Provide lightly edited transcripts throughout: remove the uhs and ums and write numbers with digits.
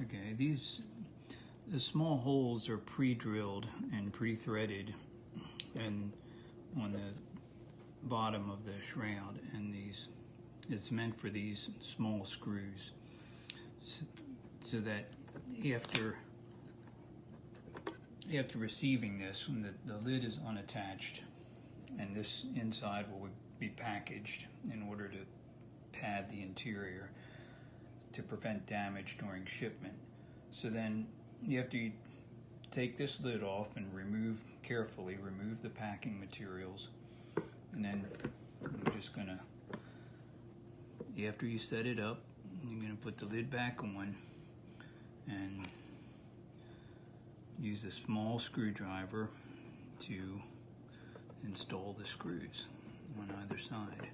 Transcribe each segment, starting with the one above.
Okay, the small holes are pre-drilled and pre-threaded and on the bottom of the shroud, and it's meant for these small screws so that after receiving this, when the lid is unattached and this inside will be packaged in order to pad the interior to prevent damage during shipment. So then you have to take this lid off and carefully remove the packing materials, and then I'm just gonna, after you set it up, you're gonna put the lid back on and use a small screwdriver to install the screws on either side.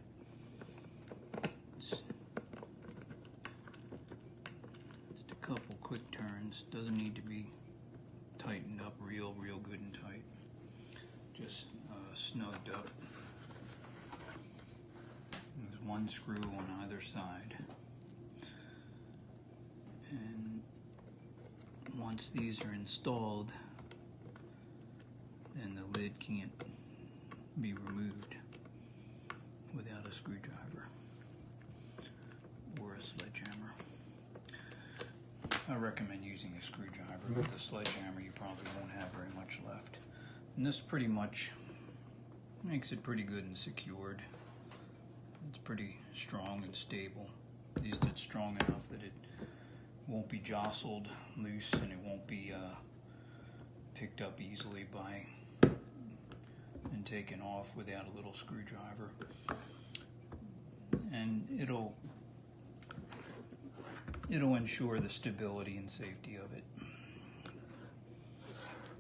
Just a couple quick turns. Doesn't need to be tightened up real good and tight. Just snugged up. There's one screw on either side. And once these are installed, then the lid can't be removed without a screwdriver or a sledgehammer. I recommend using a screwdriver. With the sledgehammer you probably won't have very much left. And this pretty much makes it pretty good and secured. It's pretty strong and stable. At least it's strong enough that it won't be jostled loose and it won't be picked up easily by and taken off without a little screwdriver. And it'll ensure the stability and safety of it.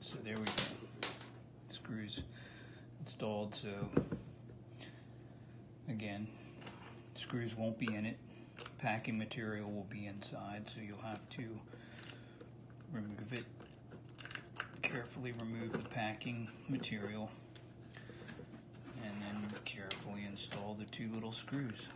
So there we go. Screws installed. So again, screws won't be in it. Packing material will be inside, so you'll have to remove it. Carefully remove the packing material and then carefully install the two little screws.